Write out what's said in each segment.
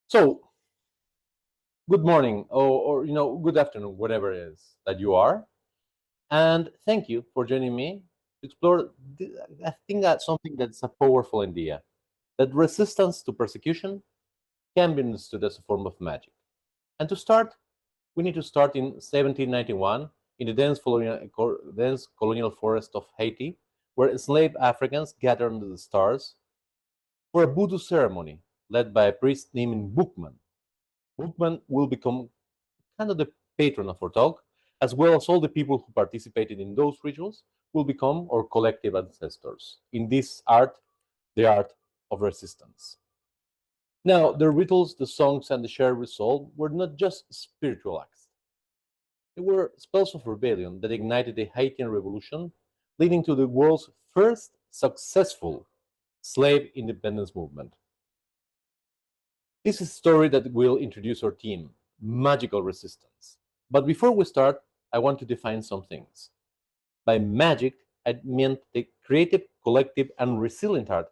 So, good morning, or good afternoon, whatever it is that you are, and thank you for joining me to explore. I think that's something that's a powerful idea that resistance to persecution can be understood as a form of magic. And to start, we need to start in 1791 in the dense colonial forest of Haiti, where enslaved Africans gathered under the stars for a voodoo ceremony led by a priest named Bookman. Bookman will become kind of the patron of our talk, as well as all the people who participated in those rituals will become our collective ancestors in this art, the art of resistance. Now, the rituals, the songs, and the shared resolve were not just spiritual acts. They were spells of rebellion that ignited the Haitian Revolution, leading to the world's first successful slave independence movement. This is a story that will introduce our team, Magical Resistance. But before we start, I want to define some things. By magic, I meant the creative, collective, and resilient art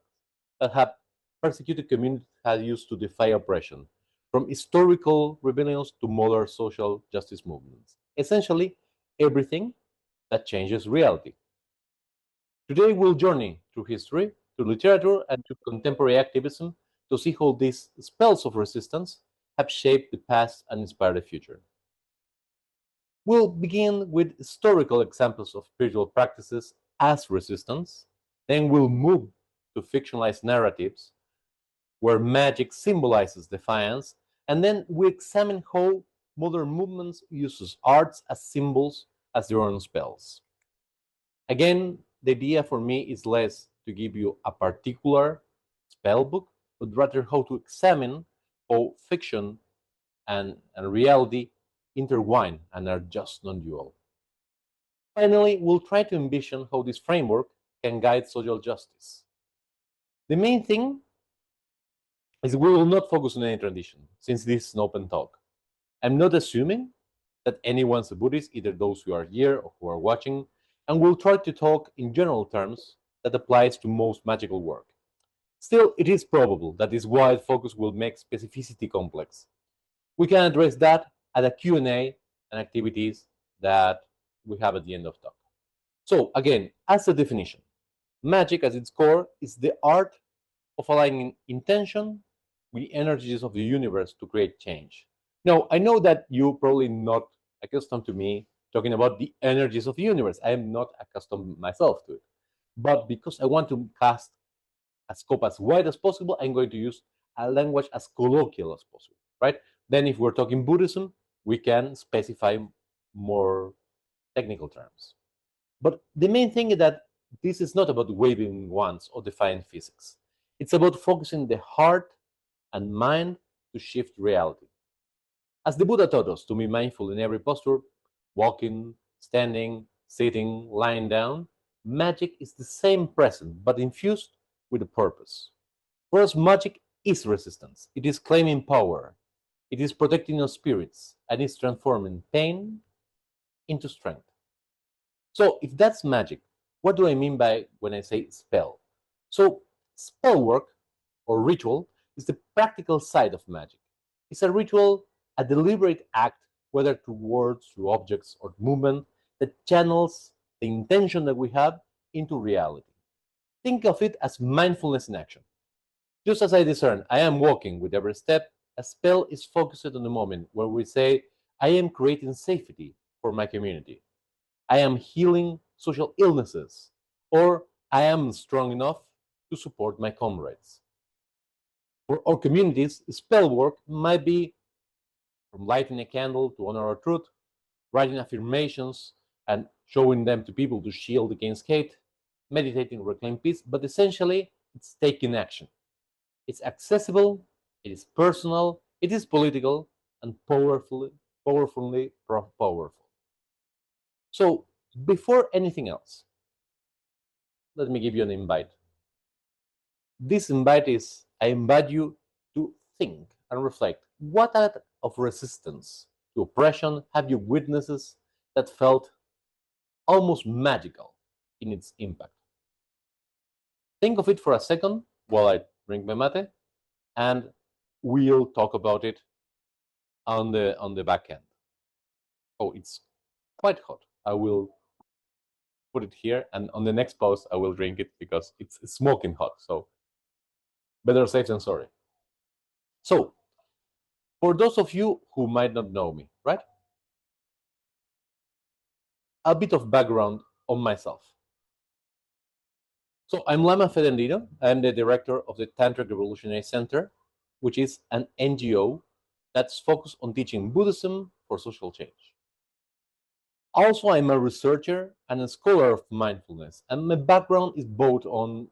that have persecuted communities had used to defy oppression, from historical rebellions to modern social justice movements. Essentially, everything that changes reality. Today, we'll journey through history, through literature, and to contemporary activism to see how these spells of resistance have shaped the past and inspired the future. We'll begin with historical examples of spiritual practices as resistance, then we'll move to fictionalized narratives where magic symbolizes defiance, and then we examine how modern movements uses arts as symbols as their own spells. Again, the idea for me is less to give you a particular spell book, but rather how to examine how fiction and reality intertwine and are just non dual. Finally, we'll try to envision how this framework can guide social justice. The main thing is we will not focus on any tradition, since this is an open talk. I'm not assuming that anyone's a Buddhist, either those who are here or who are watching, and we'll try to talk in general terms that applies to most magical work. Still, it is probable that this wide focus will make specificity complex. We can address that at a Q&A and activities that we have at the end of talk. So again, as a definition, magic at its core is the art of aligning intention with the energies of the universe to create change. Now, I know that you're probably not accustomed to me talking about the energies of the universe. I am not accustomed myself to it. But because I want to cast a scope as wide as possible, I'm going to use a language as colloquial as possible, right? Then if we're talking Buddhism, we can specify more technical terms. But the main thing is that this is not about waving wands or defying physics. It's about focusing the heart and mind to shift reality. As the Buddha taught us to be mindful in every posture, walking, standing, sitting, lying down, magic is the same present but infused with a purpose. For us, magic is resistance. It is claiming power. It is protecting our spirits and it's transforming pain into strength. So, if that's magic, what do I mean by when I say spell? So, spell work or ritual is the practical side of magic. It's a ritual, a deliberate act, whether through words, through objects, or movement, that channels the intention that we have into reality. Think of it as mindfulness in action. Just as I discern, I am walking with every step, a spell is focused on the moment where we say, I am creating safety for my community. I am healing social illnesses, or I am strong enough to support my comrades. For our communities, spell work might be from lighting a candle to honor our truth, writing affirmations and showing them to people to shield against hate, meditating to reclaim peace, but essentially, it's taking action. It's accessible, it is personal, it is political, and powerful. So, before anything else, let me give you an invite. This invite is I invite you to think and reflect what act of resistance to oppression have you witnesses that felt almost magical in its impact? Think of it for a second while I drink my mate and we'll talk about it on the back end. Oh, it's quite hot. I will put it here, and on the next post I will drink it because it's smoking hot. So better safe than sorry. So for those of you who might not know me, right? A bit of background on myself. So I'm Lama Fedendino. I'm the director of the Tantric Revolutionary Center, which is an NGO that's focused on teaching Buddhism for social change. Also, I'm a researcher and a scholar of mindfulness, and my background is both on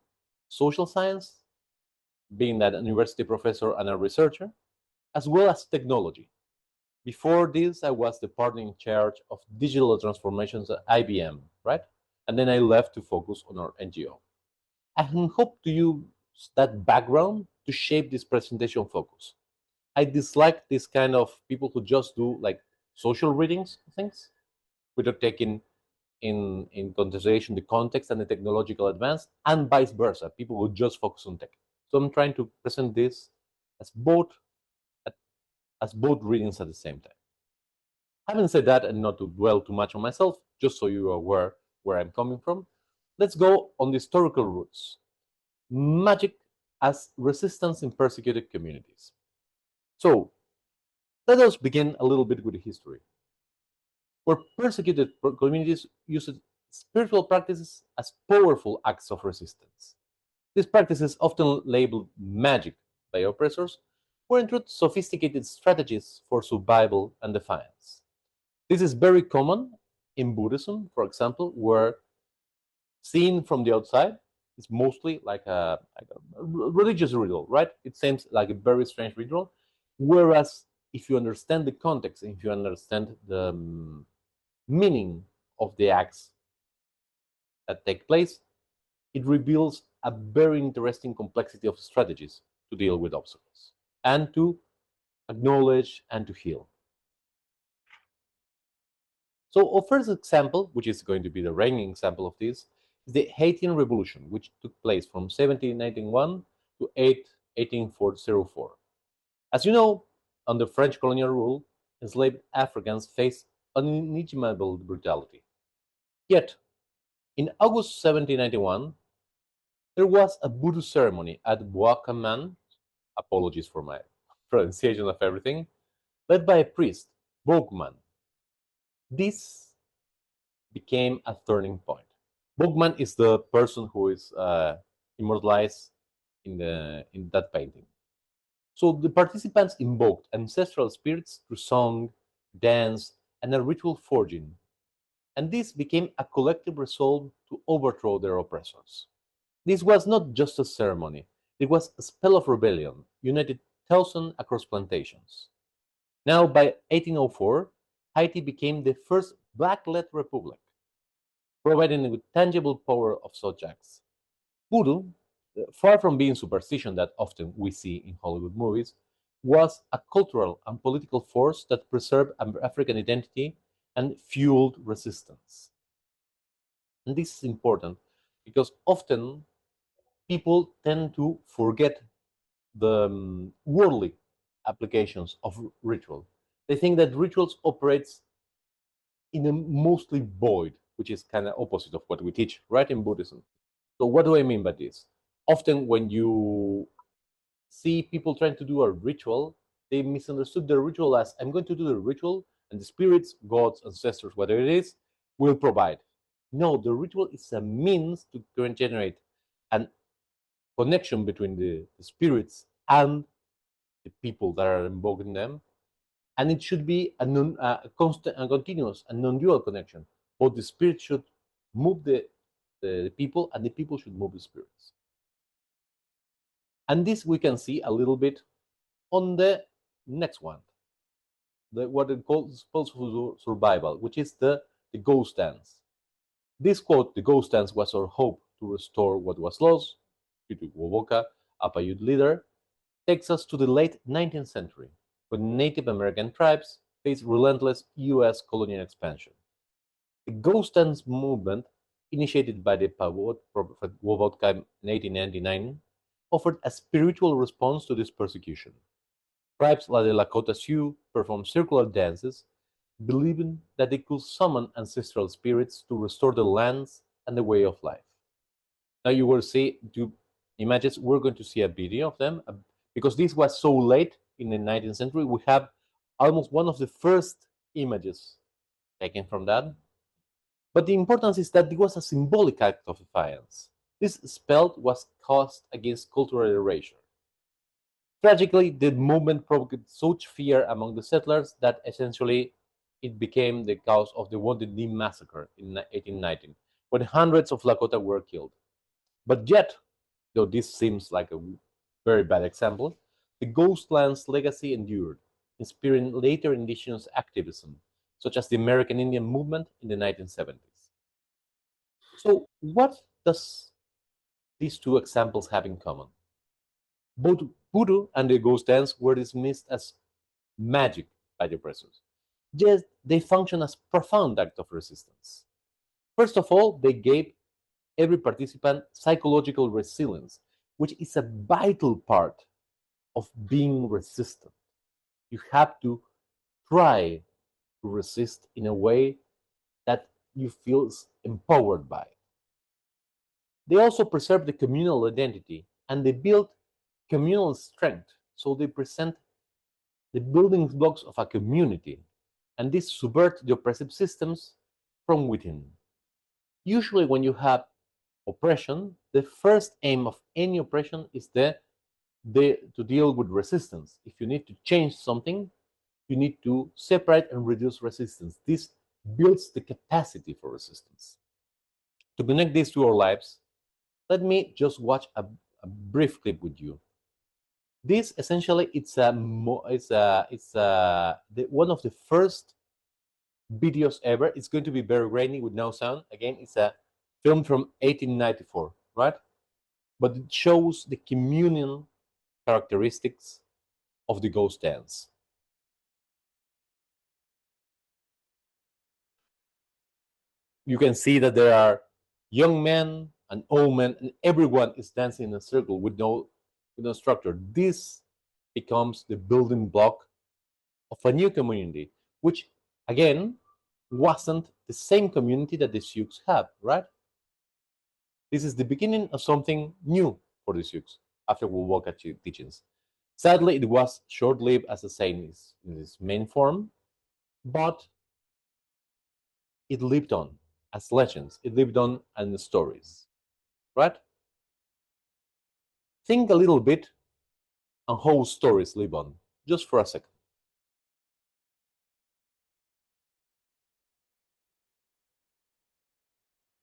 social science, being that a university professor and a researcher, as well as technology. Before this, I was the partner in charge of digital transformations at IBM, right? And then I left to focus on our NGO. I hope to use that background to shape this presentation focus. I dislike this kind of people who just do like social readings things without taking in consideration the context and the technological advance, and vice versa. People who just focus on tech. So I'm trying to present this as both as both readings at the same time. Having said that, and not to dwell too much on myself, just so you are aware where I'm coming from, let's go on the historical roots. Magic as resistance in persecuted communities. So let us begin a little bit with the history, where persecuted communities used spiritual practices as powerful acts of resistance. These practices, often labeled magic by oppressors, were in truth sophisticated strategies for survival and defiance. This is very common in Buddhism, for example, where seen from the outside, it's mostly like a religious ritual, right? It seems like a very strange ritual. Whereas if you understand the context, if you understand the meaning of the acts that take place, it reveals a very interesting complexity of strategies to deal with obstacles and to acknowledge and to heal. So our first example, which is going to be the reigning example of this, is the Haitian Revolution, which took place from 1791 to 1804. As you know, under French colonial rule, enslaved Africans faced unimaginable brutality. Yet, in August 1791, there was a voodoo ceremony at Bois-Caman, apologies for my pronunciation of everything, led by a priest, Bogman. This became a turning point. Bogman is the person who is immortalized in that painting. So the participants invoked ancestral spirits through song, dance, and a ritual forging, and this became a collective resolve to overthrow their oppressors. This was not just a ceremony, it was a spell of rebellion, united thousands across plantations. Now, by 1804, Haiti became the first black-led republic, providing with tangible power of such acts. Voodoo, far from being superstition that often we see in Hollywood movies, was a cultural and political force that preserved African identity and fueled resistance. And this is important because often people tend to forget the worldly applications of ritual. They think that rituals operates in a mostly void, which is kind of opposite of what we teach, right, in Buddhism. So what do I mean by this? Often when you see people trying to do a ritual, they misunderstood the ritual as I'm going to do the ritual and the spirits, gods, ancestors, whatever it is, will provide. No, the ritual is a means to generate an connection between the spirits and the people that are invoking them, and it should be a constant and continuous and non-dual connection. Both the spirit should move the people, and the people should move the spirits. And this we can see a little bit on the next one, what it calls for survival, which is the ghost dance. This quote, the ghost dance was our hope to restore what was lost, due to Wovoka, a Paiute leader, takes us to the late 19th century, when Native American tribes faced relentless US colonial expansion. The ghost dance movement, initiated by the Paiute prophet Wovoka in 1899, offered a spiritual response to this persecution. Tribes like the Lakota Sioux performed circular dances, believing that they could summon ancestral spirits to restore the lands and the way of life. Now you will see two images. We're going to see a video of them because this was so late in the 19th century. We have almost one of the first images taken from that. But the importance is that it was a symbolic act of defiance. This spell was cast against cultural erasure. Tragically, the movement provoked such fear among the settlers that essentially it became the cause of the Wounded Knee Massacre in 1819, when hundreds of Lakota were killed. But yet, though this seems like a very bad example, the Ghostlands legacy endured, inspiring later indigenous activism, such as the American Indian movement in the 1970s. So, what does these two examples have in common? Both voodoo and the ghost dance were dismissed as magic by the oppressors, yet they function as profound act of resistance. First of all, they gave every participant psychological resilience, which is a vital part of being resistant. You have to try to resist in a way that you feel empowered by it. They also preserve the communal identity and they build communal strength. So they present the building blocks of a community, and this subvert the oppressive systems from within. Usually, when you have oppression, the first aim of any oppression is to deal with resistance. If you need to change something, you need to separate and reduce resistance. This builds the capacity for resistance. To connect this to our lives, let me just watch a brief clip with you. This essentially one of the first videos ever. It's going to be very grainy with no sound. Again, it's a film from 1894, right? But it shows the communal characteristics of the ghost dance. You can see that there are young men and old men, and everyone is dancing in a circle with no structure. This becomes the building block of a new community, which again wasn't the same community that the Sioux have, right? This is the beginning of something new for the Sioux after Woolwalker teachings. Sadly, it was short-lived, as I say, in its main form, but it lived on as legends. It lived on as stories, right? Think a little bit on how stories live on, just for a second.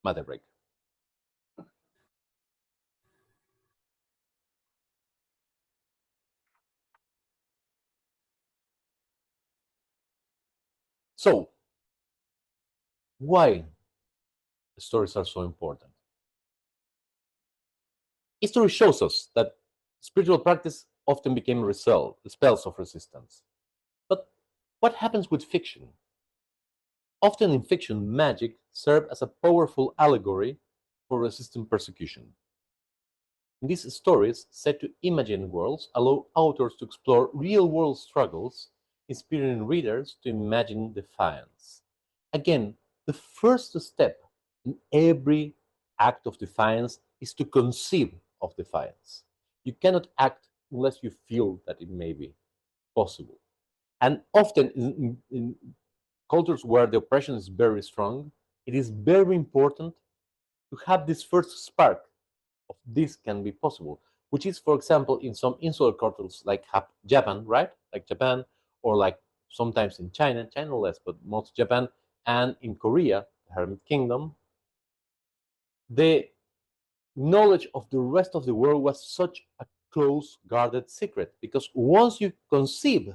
Matter break. So, why stories are so important? History shows us that spiritual practice often became spells of resistance. But what happens with fiction? Often in fiction, magic serves as a powerful allegory for resisting persecution. These stories, set to imagined worlds, allow authors to explore real-world struggles, inspiring readers to imagine defiance. Again, the first step in every act of defiance is to conceive of defiance. You cannot act unless you feel that it may be possible. And often in cultures where the oppression is very strong, it is very important to have this first spark of this can be possible, which is, for example, in some insular cultures like Japan, right? Like Japan, or like sometimes in China less, but most Japan, and in Korea, the Hermit Kingdom, the knowledge of the rest of the world was such a close guarded secret because once you conceive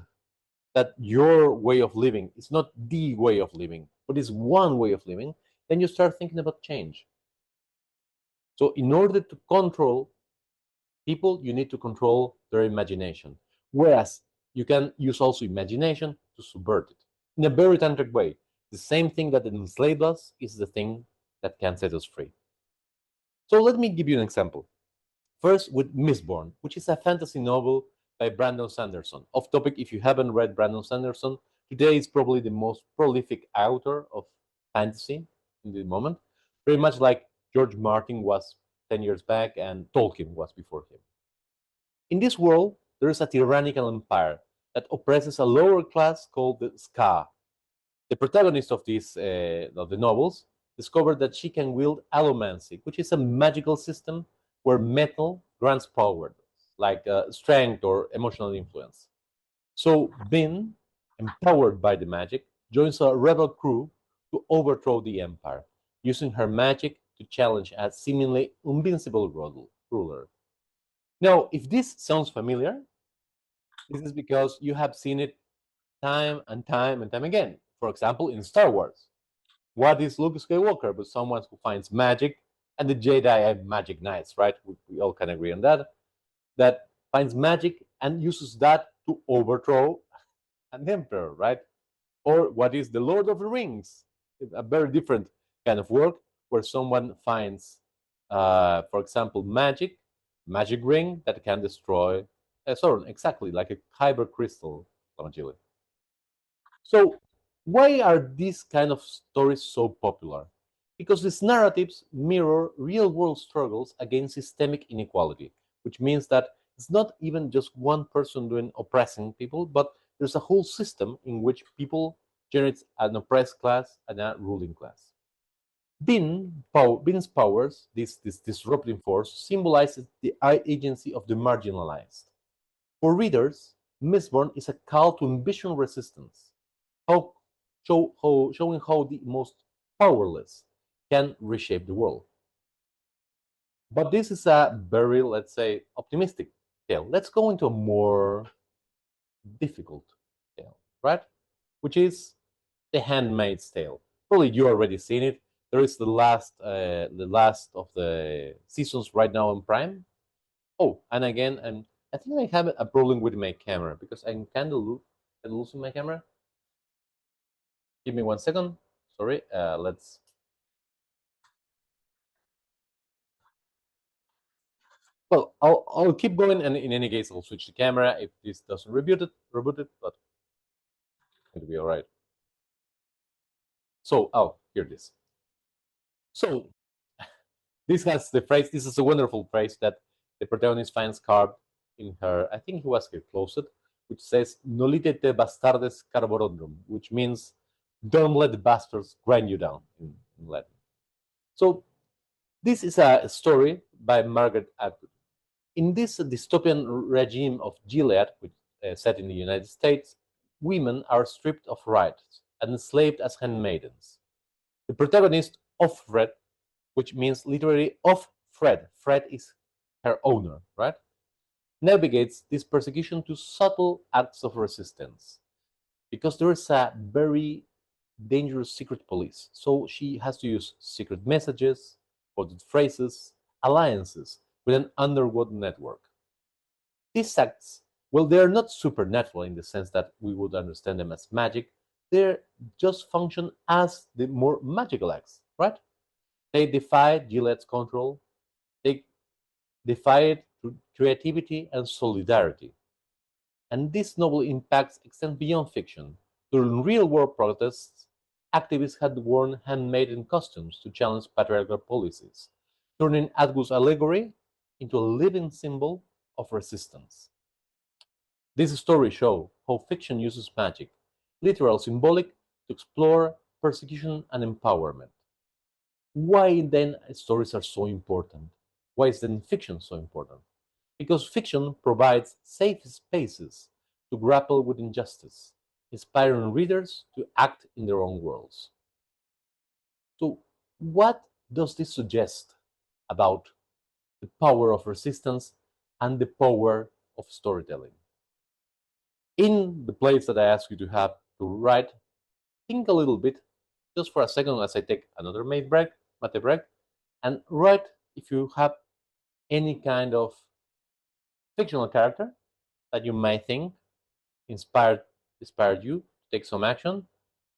that your way of living is not the way of living, but is one way of living, then you start thinking about change. So, in order to control people, you need to control their imagination. Whereas you can use also imagination to subvert it in a very tantric way. The same thing that enslaved us is the thing that can set us free. So let me give you an example. First, with Mistborn, which is a fantasy novel by Brandon Sanderson. Off topic, if you haven't read Brandon Sanderson, today is probably the most prolific author of fantasy in the moment, pretty much like George Martin was 10 years back and Tolkien was before him. In this world, there is a tyrannical empire that oppresses a lower class called the Ska. The protagonist of the novels discovered that she can wield allomancy, which is a magical system where metal grants power, like strength or emotional influence. So Bin, empowered by the magic, joins a rebel crew to overthrow the empire, using her magic to challenge a seemingly invincible ruler. Now, if this sounds familiar, this is because you have seen it time and time and time again. For example, in Star Wars, what is Luke Skywalker but someone who finds magic, and the Jedi are magic knights, right? We all can agree on that. That finds magic and uses that to overthrow an emperor, right? Or what is the Lord of the Rings? A very different kind of work where someone finds, for example, magic ring that can destroy Sauron, exactly like a kyber crystal, Lamagili. So, why are these kind of stories so popular? Because these narratives mirror real world struggles against systemic inequality, which means that it's not even just one person doing oppressing people, but there's a whole system in which people generates an oppressed class and a ruling class. Bin's powers, this disrupting force, symbolizes the agency of the marginalized. For readers, Mistborn is a call to envision resistance, how, showing how the most powerless can reshape the world. But this is a very, let's say, optimistic tale. Let's go into a more difficult tale, right? Which is The Handmaid's Tale. Probably you already seen it. There is the last of the seasons right now on Prime. Oh, and again, I think I have a problem with my camera because I'm kind of losing my camera. Give me 1 second. Sorry. Let's. Well, I'll keep going, and in any case, I'll switch the camera if this doesn't reboot it, but it'll be all right. So, oh, here it is. So this has the phrase. This is a wonderful phrase that the protagonist finds carved in her. I think it was her closet, which says "Nolite te bastardes carborundum," which means "Don't let the bastards grind you down" in Latin. So this is a story by Margaret Atwood. In this dystopian regime of Gilead, which set in the United States, women are stripped of rights and enslaved as handmaidens. The protagonist, Offred, which means literally of Fred. Fred is her owner, right? Navigates this persecution to subtle acts of resistance because there is a very dangerous secret police. So she has to use secret messages, coded phrases, alliances with an underworld network. These acts, well, they're not supernatural in the sense that we would understand them as magic. They just function as the more magical acts, right? They defy Gillette's control. They defy it through creativity and solidarity. And this novel impacts extend beyond fiction. During real-world protests, activists had worn handmaiden costumes to challenge patriarchal policies, turning Atwood's allegory into a living symbol of resistance. These stories show how fiction uses magic, literal symbolic, to explore persecution and empowerment. Why then stories are so important? Why is then fiction so important? Because fiction provides safe spaces to grapple with injustice, inspiring readers to act in their own worlds. So, what does this suggest about the power of resistance and the power of storytelling? In the place that I ask you to have to write, think a little bit, just for a second, as I take another mate break, and write if you have any kind of fictional character that you might think inspired inspired you to take some action,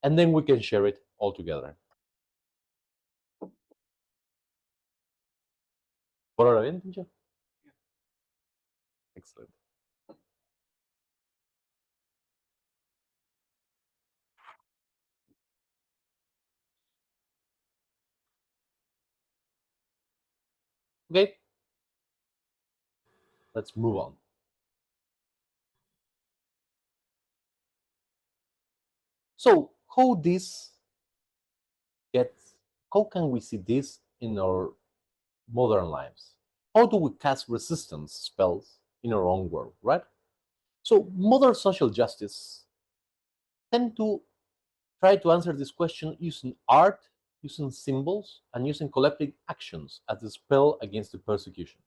and then we can share it all together. Por ahora bien, Tincho? Excellent. Okay, let's move on. So, gets how can we see this in our modern lives? How do we cast resistance spells in our own world, right? So, modern social justice tend to try to answer this question using art, using symbols, and using collective actions as a spell against the persecution.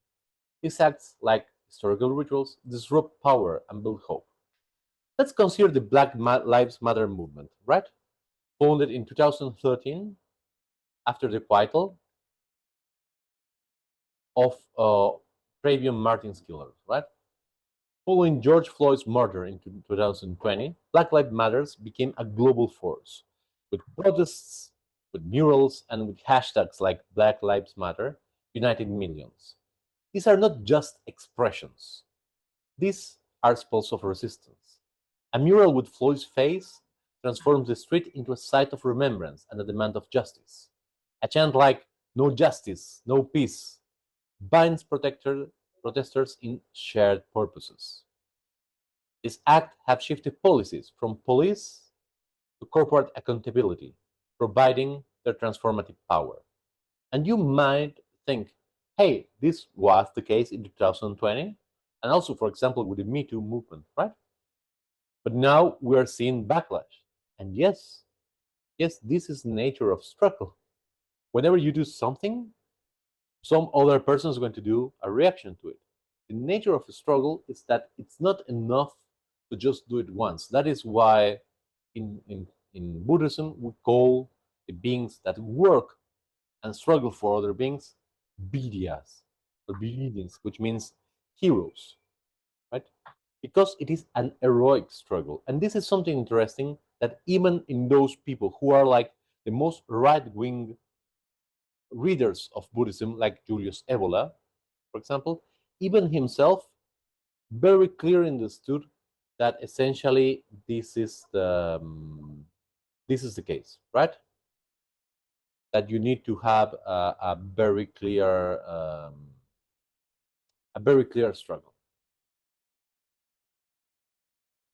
These acts, like historical rituals, disrupt power and build hope. Let's consider the Lives Matter movement, right? Founded in 2013 after the acquittal of Trayvon Martin's killers, right? Following George Floyd's murder in 2020, Black Lives Matters became a global force with protests, with murals, and with hashtags like Black Lives Matter, united millions. These are not just expressions, these are spells of resistance. A mural with Floyd's face transforms the street into a site of remembrance and a demand of justice. A chant like "No justice, no peace" binds protesters in shared purposes. This act have shifted policies from police to corporate accountability, providing their transformative power. And you might think, hey, this was the case in 2020, and also, for example, with the Me Too movement, right? But now we are seeing backlash. And yes, this is the nature of struggle. Whenever you do something, some other person is going to do a reaction to it. The nature of a struggle is that it's not enough to just do it once. That is why in Buddhism we call the beings that work and struggle for other beings Bidyas or Bidyans, which means heroes, right? Because it is an heroic struggle. And this is something interesting that even in those people who are like the most right wing readers of Buddhism, like Julius Evola, for example, even himself very clearly understood that essentially this is the case, right? That you need to have a very clear struggle.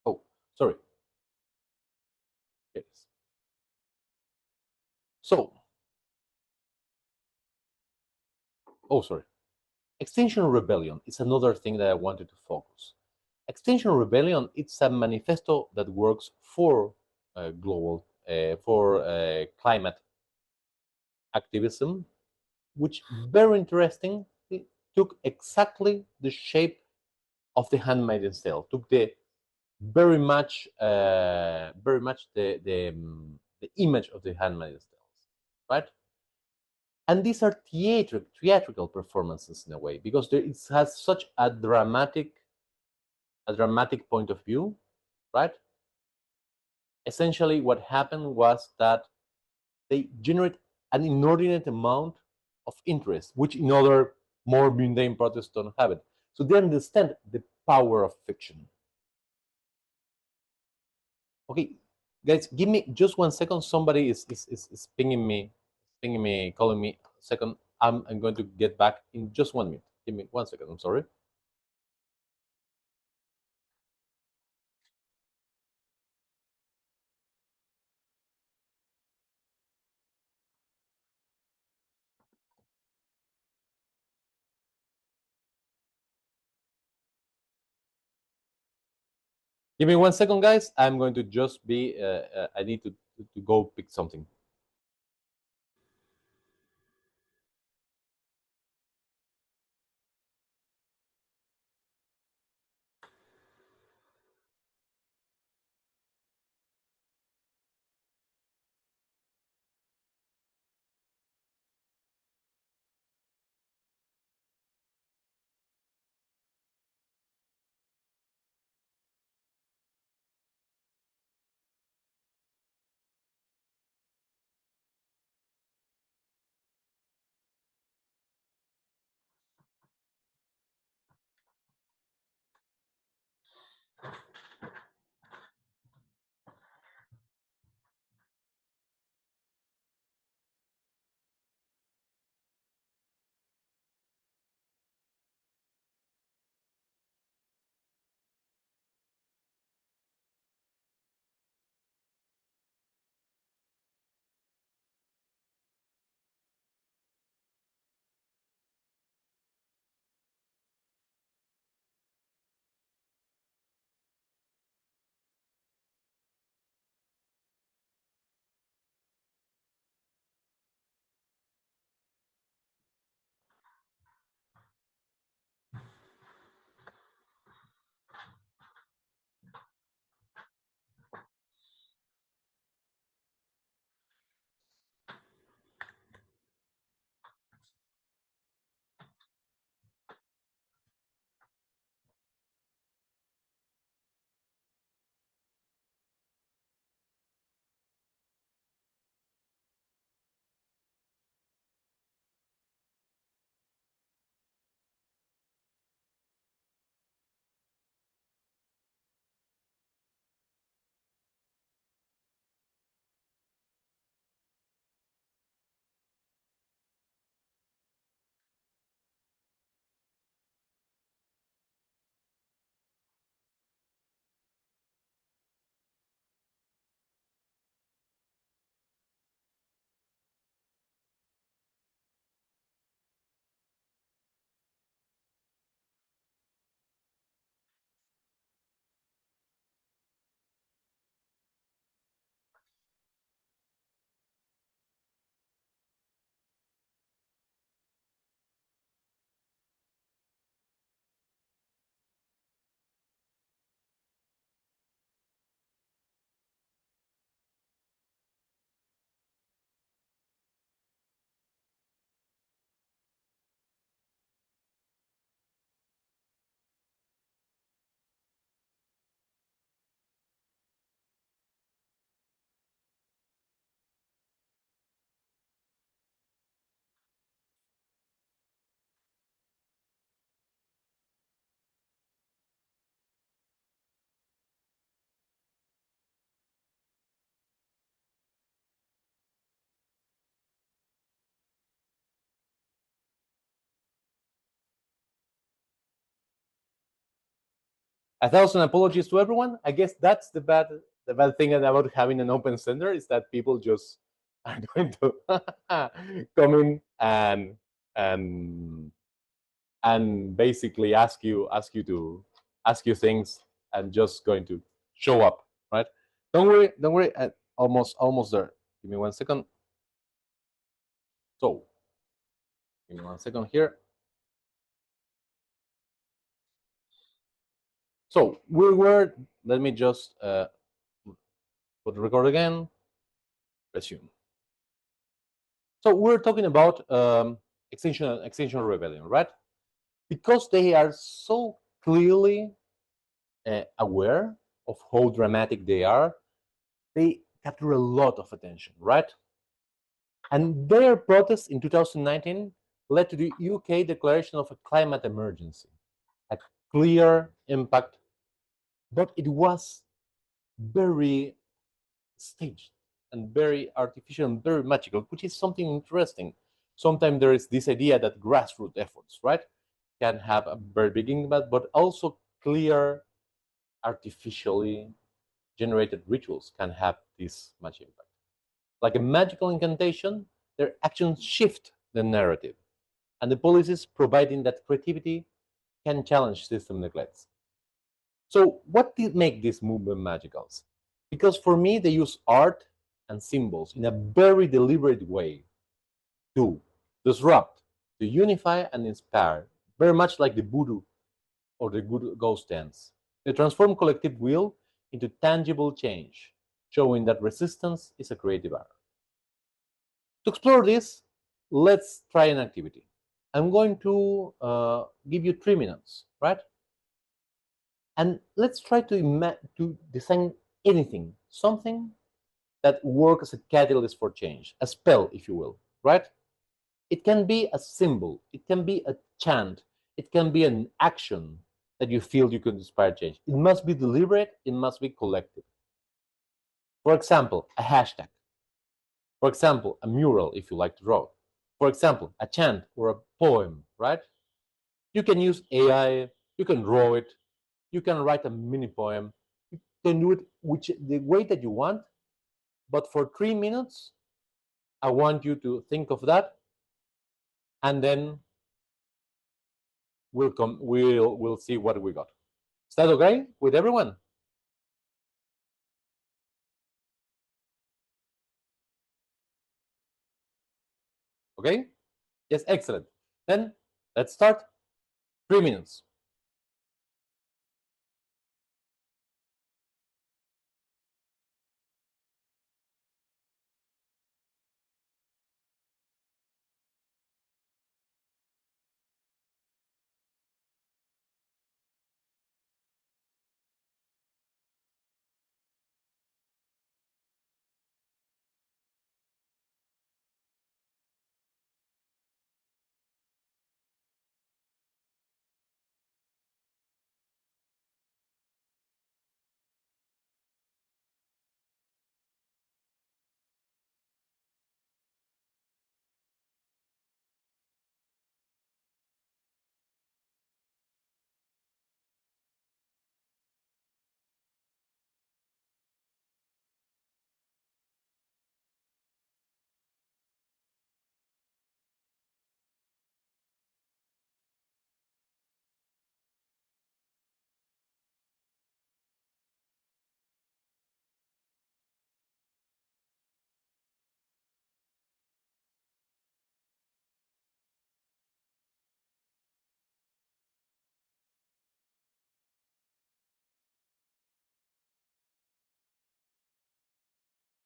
Oh, sorry. Yes. So, oh, sorry. Extinction Rebellion is another thing that I wanted to focus. Extinction Rebellion, it's a manifesto that works for climate activism, which very interesting it took exactly the shape of the Handmaid's Tale. Took the very much the image of the Handmaid's Tale, right? And these are theatrical performances in a way because it has such a dramatic point of view, right? Essentially, what happened was that they generate an inordinate amount of interest, which in other more mundane protests don't have it. So they understand the power of fiction. Okay, guys, give me just 1 second. Somebody is pinging me, calling me. Second, I'm going to get back in just 1 minute. Give me 1 second. I'm sorry. Give me 1 second, guys. I'm going to just be. I need to go pick something. 1,000 apologies to everyone. I guess that's the bad thing about having an open center is that people just are going to come in and and basically ask you things and just going to show up, right? Don't worry. Almost there. Give me 1 second. So, give me 1 second here. So we were. Let me just put record again. Resume. So we're talking about extinction rebellion, right? Because they are so clearly aware of how dramatic they are, they capture a lot of attention, right? And their protest in 2019 led to the UK declaration of a climate emergency, a clear impact, but it was very staged and very artificial and very magical, which is something interesting. Sometimes there is this idea that grassroots efforts, right, can have a very big impact, but also clear, artificially generated rituals can have this much impact. Like a magical incantation, their actions shift the narrative, and the policies providing that creativity can challenge system neglects. So, what did make this movement magical? Because for me, they use art and symbols in a very deliberate way to disrupt, to unify and inspire, very much like the voodoo or the good ghost dance. They transform collective will into tangible change, showing that resistance is a creative art. To explore this, let's try an activity. I'm going to give you 3 minutes, right? And let's try to design anything, something that works as a catalyst for change, a spell, if you will, right? It can be a symbol, it can be a chant, it can be an action that you feel you can inspire change. It must be deliberate, it must be collective. For example, a hashtag. For example, a mural, if you like to draw. For example, a chant or a poem, right? You can use AI, you can draw it, you can write a mini poem, you can do it the way that you want, but for 3 minutes, I want you to think of that, and then we'll see what we got. Is that okay with everyone? Okay? Yes, excellent. Then let's start. 3 minutes.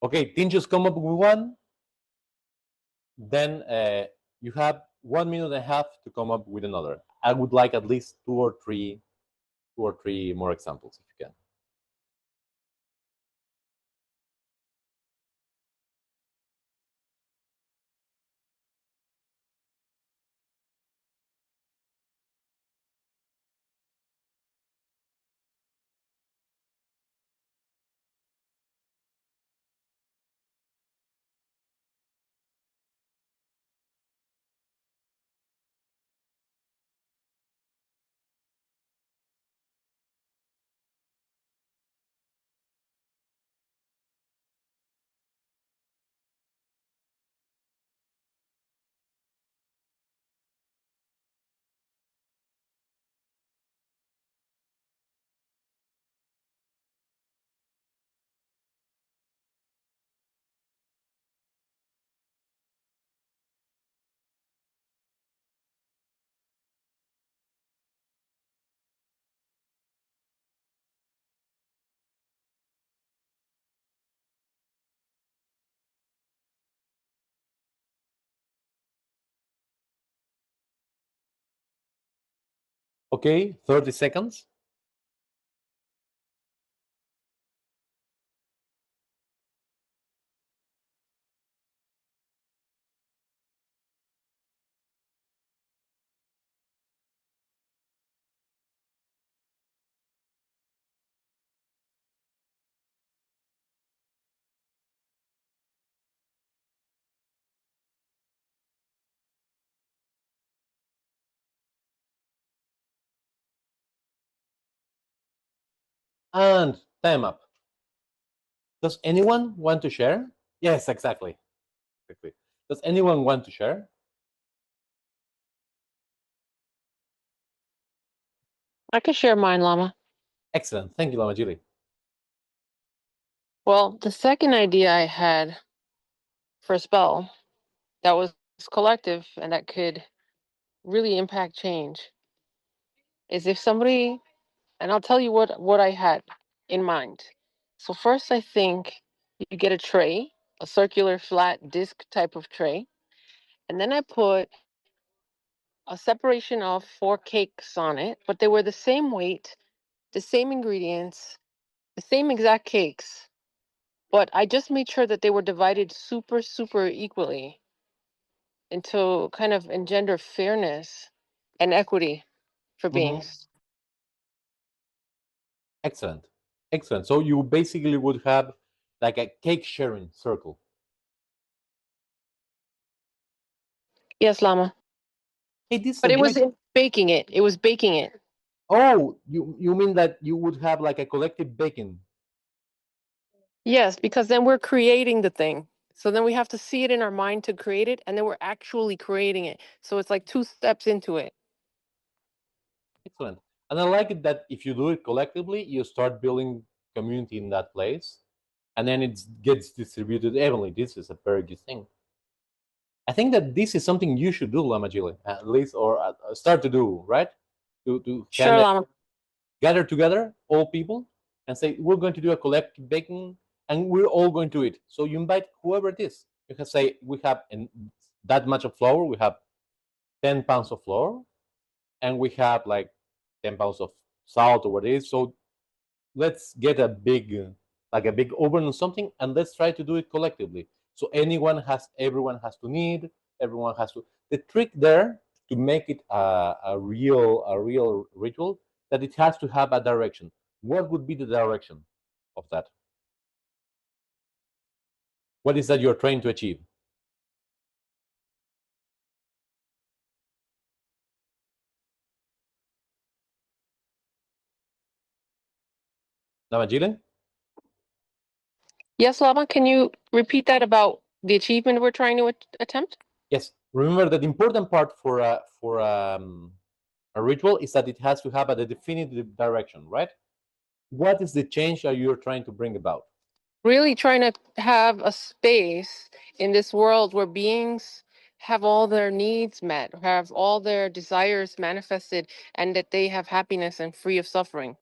Okay, team just come up with one. Then you have 1 minute and a half to come up with another. I would like at least two or three more examples if you can. Okay, 30 seconds. And time up. Does anyone want to share? Yes, exactly. Exactly. Does anyone want to share? I could share mine, Llama. Excellent. Thank you, Lama Julie. Well, the second idea I had for a spell that was collective and that could really impact change is if somebody, and I'll tell you what I had in mind. So first, I think you get a tray, a circular flat disc type of tray, and then I put a separation of 4 cakes on it, but they were the same weight, the same ingredients, the same exact cakes, but I just made sure that they were divided super, super equally and to kind of engender fairness and equity for Mhm. beings. Excellent. Excellent. So you basically would have like a cake sharing circle. Yes, Llama. Hey, this is But a it was great. baking it. It was baking it. Oh, you mean that you would have like a collective baking? Yes, because then we're creating the thing. So then we have to see it in our mind to create it, and then we're actually creating it. So it's like 2 steps into it. Excellent. And I like it that if you do it collectively, you start building community in that place, and then it gets distributed evenly. This is a very good thing. I think that this is something you should do, Lamajili, at least, or start to do, right? To kind Sure, of Llama. gather together all people and say we're going to do a collective baking, and we're all going to eat. So you invite whoever it is. You can say we have that much of flour. We have 10 pounds of flour, and we have like 10 pounds of salt or what it is. So let's get a big like a big oven or something, and let's try to do it collectively. So everyone has to need, everyone has to. The trick there to make it a real ritual, that it has to have a direction. What would be the direction of that? What is that you're trying to achieve? Navajilen? Yes, Llama. Can you repeat that about the achievement we're trying to attempt? Yes. Remember that the important part for a ritual is that it has to have a definitive direction, right? What is the change that you're trying to bring about? Really trying to have a space in this world where beings have all their needs met, have all their desires manifested, and that they have happiness and free of suffering.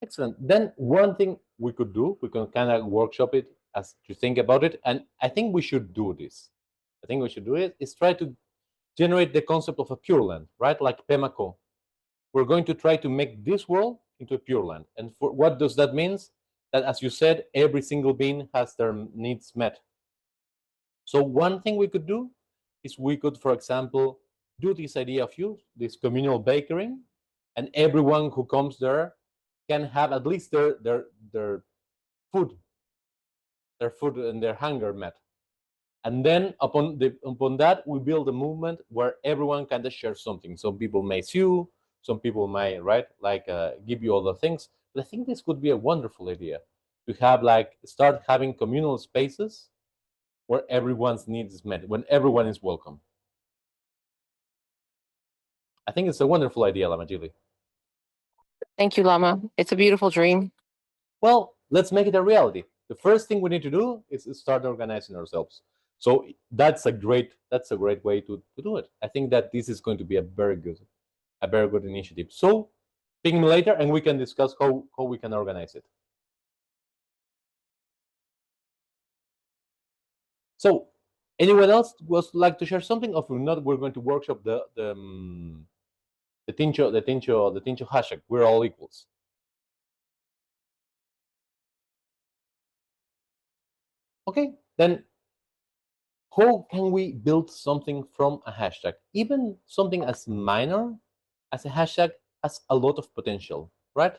Excellent. Then one thing we could do, we can kind of workshop it as to think about it, and I think we should do this. I think we should do it. Is try to generate the concept of a pure land, right? Like Pemaco. We're going to try to make this world into a pure land. And for what does that mean? That, as you said, every single being has their needs met. So one thing we could do is we could, for example, do this idea of this communal bakery, and everyone who comes there can have at least their food, their food and their hunger met. And then upon that, we build a movement where everyone can just share something. Some people may sue, some people may like give you other things. But I think this could be a wonderful idea to have like start having communal spaces where everyone's needs is met, when everyone is welcome. I think it's a wonderful idea, Lamajili. Thank you, Llama. It's a beautiful dream. Well, let's make it a reality. The first thing we need to do is start organizing ourselves. So that's a great way to do it. I think that this is going to be a very good initiative. So ping me later and we can discuss how we can organize it. So anyone else would like to share something? Or if not, we're going to workshop the Tincho hashtag. We're all equals. Okay, then how can we build something from a hashtag? Even something as minor as a hashtag has a lot of potential, right?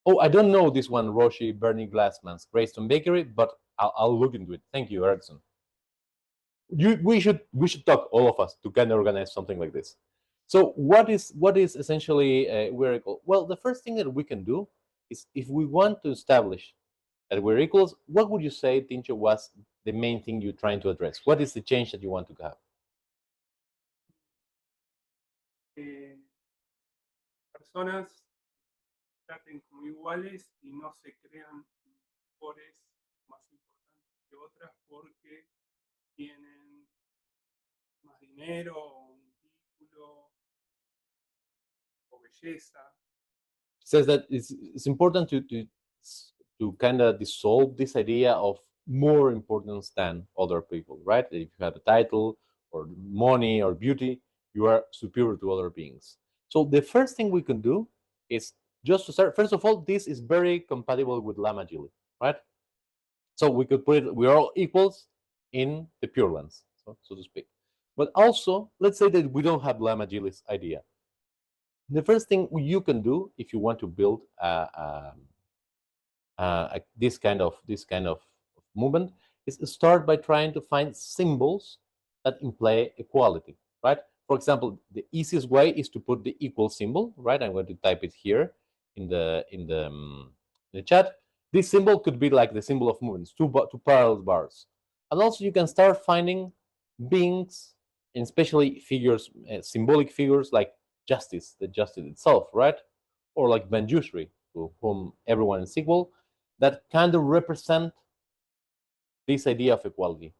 Oh, I don't know this one, Roshi, Bernie Glassman's Greystone Bakery, but I'll look into it. Thank you, Erickson. We should talk, all of us, to kind of organize something like this. So what is essentially we're equal? Well, the first thing that we can do is, if we want to establish that we're equals, what would you say, Tincho, was the main thing you're trying to address? What is the change that you want to have? Personas traten como iguales y no se crean mejores, más importantes que otras porque tienen más dinero o un título o belleza. Says that it's important to kind of dissolve this idea of more importance than other people, right? If you have a title or money or beauty, you are superior to other beings. So the first thing we can do is just to start. First of all, this is very compatible with Lama Gili, right? So we could put it, we are all equals in the Pure Lands, so to speak. But also, let's say that we don't have Lama Gili's idea. The first thing you can do if you want to build this kind of movement is start by trying to find symbols that imply equality, right? For example, the easiest way is to put the equal symbol, right? I'm going to type it here in the chat. This symbol could be like the symbol of movements, two parallel bars. And also you can start finding beings, and especially figures, symbolic figures like justice, the justice itself, right? Or like Manjushri, to whom everyone is equal, that kind of represent this idea of equality.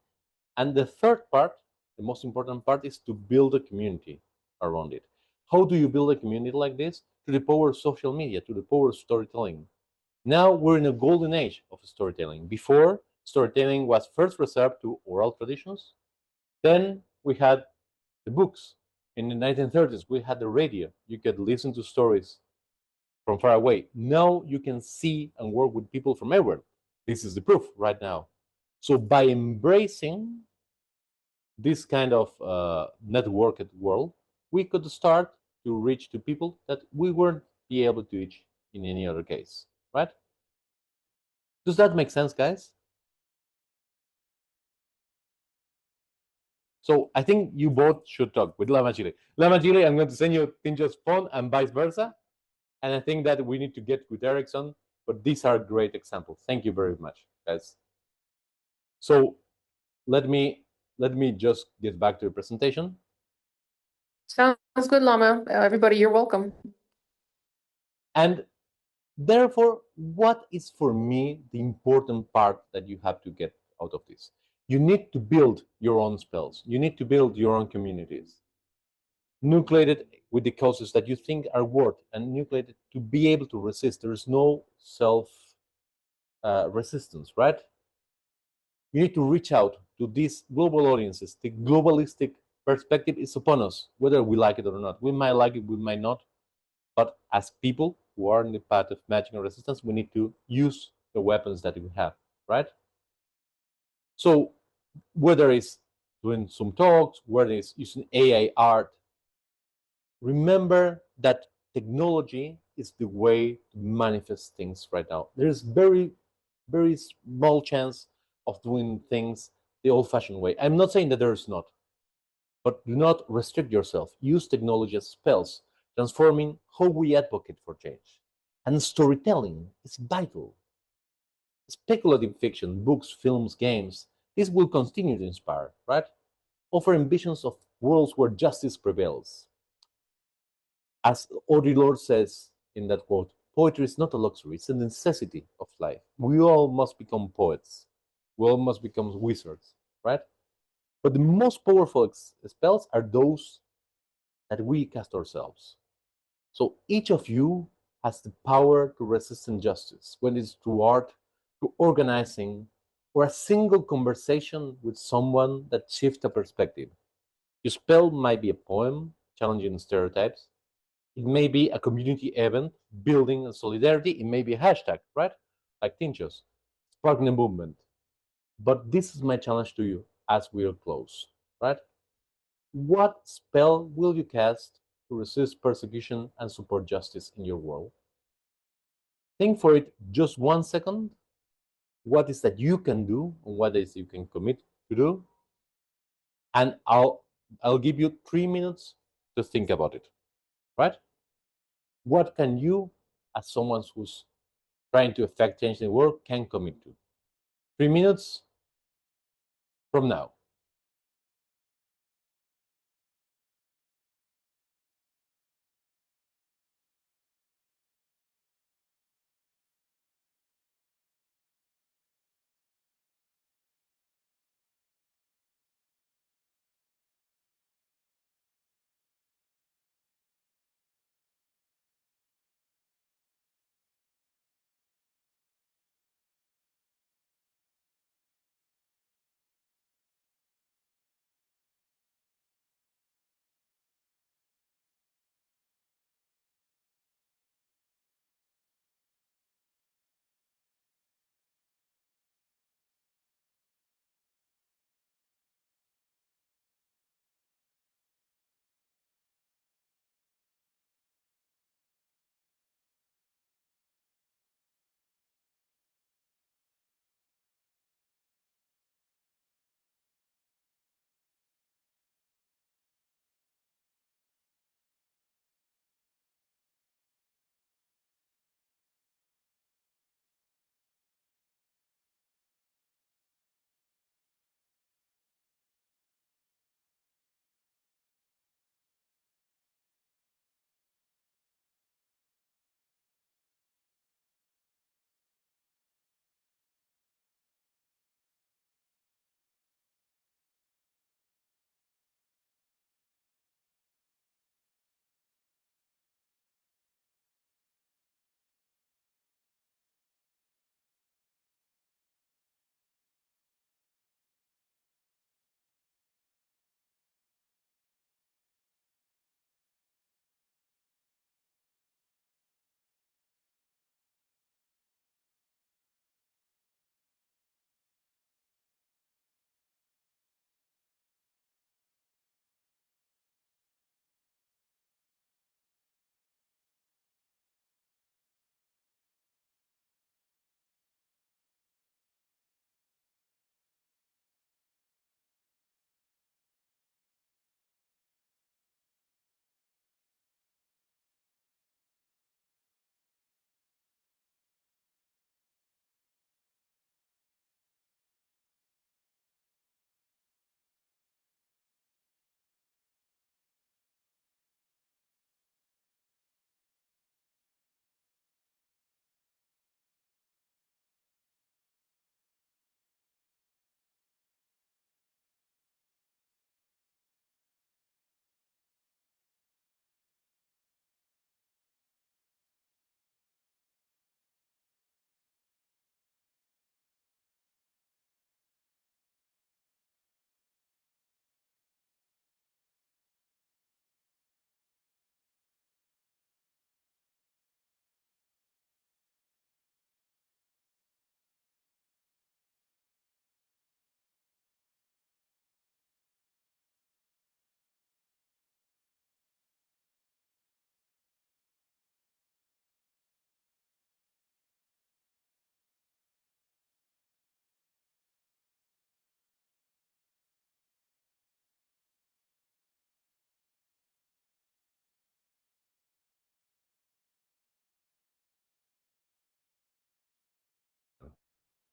And the third part, the most important part, is to build a community around it. How do you build a community like this? To the power of social media, to the power of storytelling. Now we're in a golden age of storytelling. Before, storytelling was first reserved to oral traditions. Then we had the books. In the 1930s, we had the radio. You could listen to stories from far away. Now you can see and work with people from everywhere. This is the proof right now. So by embracing this kind of networked world, we could start to reach to people that we weren't be able to reach in any other case, right? Does that make sense, guys? So I think you both should talk with Lama Chile. Lama Chile, I'm going to send you Tinjo's phone and vice versa. And I think that we need to get with Erickson, but these are great examples. Thank you very much, guys. So let me just get back to the presentation. Sounds good, Lama. Everybody, you're welcome. And therefore, what is for me the important part that you have to get out of this? You need to build your own spells. You need to build your own communities, nucleated with the causes that you think are worth, and nucleated to be able to resist. There is no self resistance, right? You need to reach out to these global audiences. The globalistic perspective is upon us, whether we like it or not. We might like it, we might not. But as people who are in the path of magic and resistance, we need to use the weapons that we have, right? So whether it's doing some talks, whether it's using AI art, remember that technology is the way to manifest things right now. There's very, very small chance of doing things the old-fashioned way. I'm not saying that there is not, but do not restrict yourself. Use technology as spells, transforming how we advocate for change. And storytelling is vital. Speculative fiction, books, films, games, this will continue to inspire, right? Offering visions of worlds where justice prevails. As Audre Lorde says in that quote, poetry is not a luxury, it's a necessity of life. We all must become poets. We all must become wizards, right? But the most powerful spells are those that we cast ourselves. So each of you has the power to resist injustice, whether it's through art, through organizing, or a single conversation with someone that shifts a perspective. Your spell might be a poem, challenging stereotypes. It may be a community event building solidarity. It may be a hashtag, right? Like Tinchos, sparking a movement. But this is my challenge to you as we're close, right? What spell will you cast to resist persecution and support justice in your world? Think for it just 1 second. What is that you can do, and what is you can commit to do? And I'll give you 3 minutes to think about it, right? What can you, as someone who's trying to affect change in the world, can commit to? 3 minutes from now.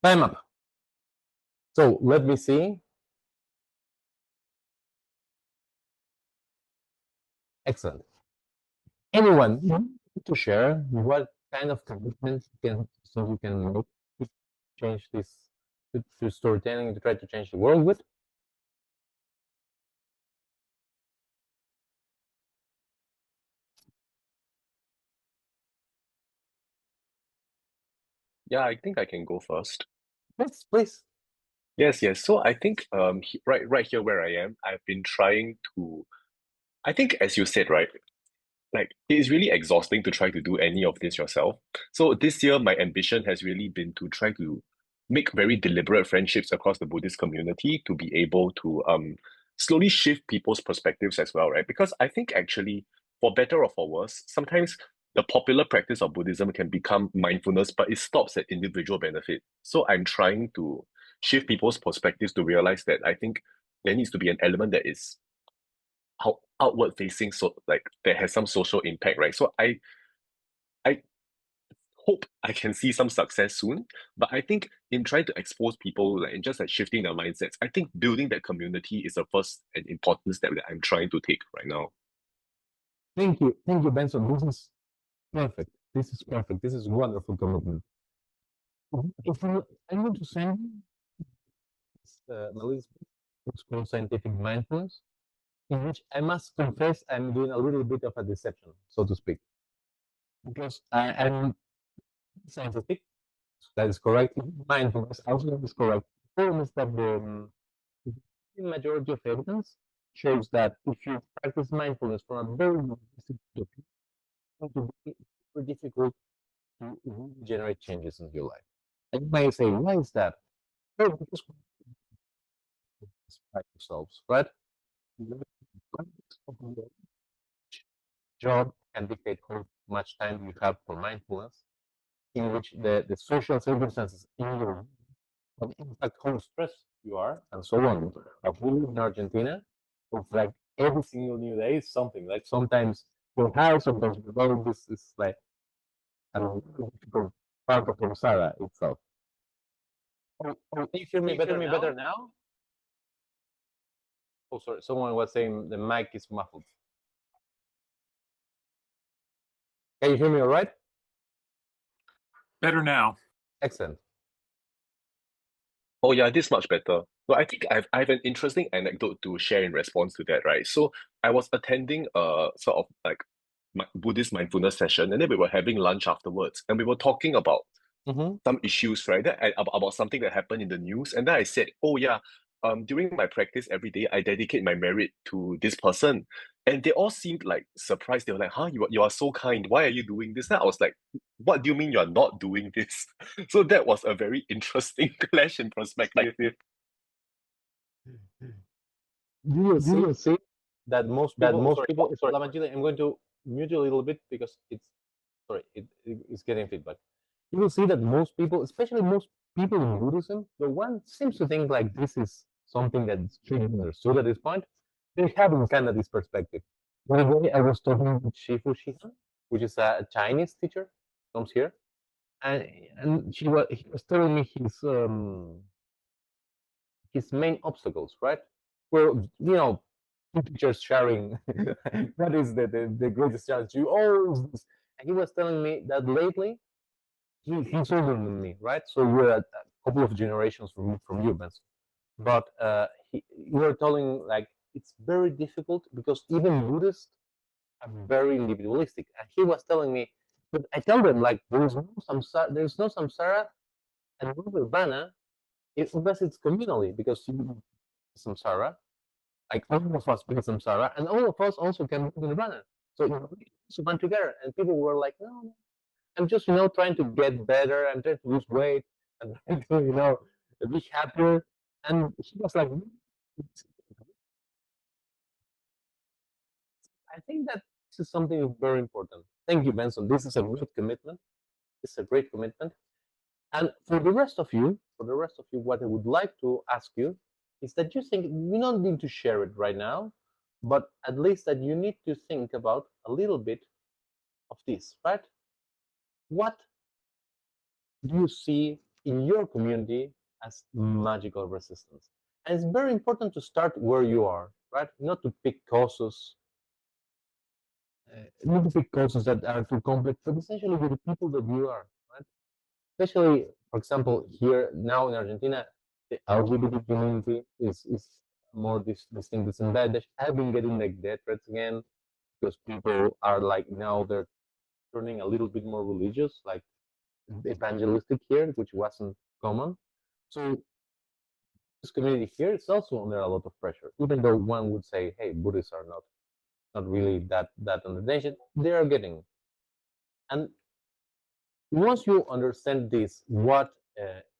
Time up. So let me see. Excellent. Anyone want to share what kind of commitments you can make to change this to storytelling to try to change the world with? Yeah, I think I can go first. Yes, please. Yes. So I think right here where I am, I've been trying to I think, as you said, right, like it is really exhausting to try to do any of this yourself. So this year, my ambition has really been to try to make very deliberate friendships across the Buddhist community to be able to slowly shift people's perspectives as well, right? Because I think actually, for better or for worse, sometimes the popular practice of Buddhism can become mindfulness, but it stops at individual benefit. So I'm trying to shift people's perspectives to realize that I think there needs to be an element that is outward facing, so like that has some social impact, right? So I hope I can see some success soon, but I think in trying to expose people, like in just like shifting their mindsets, I think building that community is the first and important step that I'm trying to take right now. Thank you, Benson. This is perfect. This is perfect. This is wonderful commitment. If I'm going to send Melissa's book, it's called Scientific Mindfulness, in which I must confess I'm doing a little bit of a deception, so to speak, because I'm scientific. That is correct. Mindfulness also is correct. The problem is that the majority of evidence shows that if you practice mindfulness from a very realistic point of view, it's going to be very difficult to generate changes in your life. And you may say, why is that? Well, because we ourselves, right? The context of your job can dictate how much time you have for mindfulness, in which the social circumstances in your can impact how stressed you are, and so on. Like we live in Argentina, it's like every single new day is something. Like sometimes your house, sometimes your road is like a difficult part of Samsara itself. Can you hear me better now? Oh, sorry. Someone was saying the mic is muffled. Can you hear me all right? Better now. Excellent. Oh yeah, this is much better. So I think I have an interesting anecdote to share in response to that, right? So I was attending a sort of like Buddhist mindfulness session, and then we were having lunch afterwards, and we were talking about some issues, right? About something that happened in the news, and then I said, "Oh yeah, during my practice every day, I dedicate my merit to this person," and they all seemed like surprised. They were like, "Huh, you are so kind. Why are you doing this?" Then I was like, "What do you mean you are not doing this?" So that was a very interesting clash in perspective. Do you see that most people, sorry, Lamangili, I'm going to mute you a little bit because it's getting feedback. You will see that most people, especially most people in Buddhism, the one seems to think like this is something that's truly understood at this point. They have kind of this perspective. The other day, I was talking with Shifu Shihan, which is a Chinese teacher, comes here, and he was telling me his main obstacles, right? Well, two teachers sharing what is the greatest challenge you always this. And he was telling me that lately he's older than me, right? So we're a couple of generations from you, Benson. But you were telling like it's very difficult because even Buddhists are very individualistic. And he was telling me, but I tell them like there's no samsara and no nirvana unless it's communally because you samsara, like all of us bring samsara, and all of us also can bring nirvana. So we also went together, and people were like, "No, I'm just trying to get better. I'm trying to lose weight. I'm trying to be happier." And he was like, "I think that this is something very important. Thank you, Benson. This is a great commitment. It's a great commitment." And for the rest of you, what I would like to ask you is that you don't need to share it right now, but at least that you need to think about a little bit of this, right? What do you see in your community as magical resistance? And it's very important to start where you are, right? Not to pick causes, not to pick causes that are too complex, but essentially with the people that you are, right? Especially, for example, here now in Argentina, the LGBT community is more distinct in that I've been getting like death threats again because people are like now they're turning a little bit more religious, like evangelistic here, which wasn't common. So this community here is also under a lot of pressure, even though one would say, hey, Buddhists are not not really that attention, they are getting. And once you understand this, what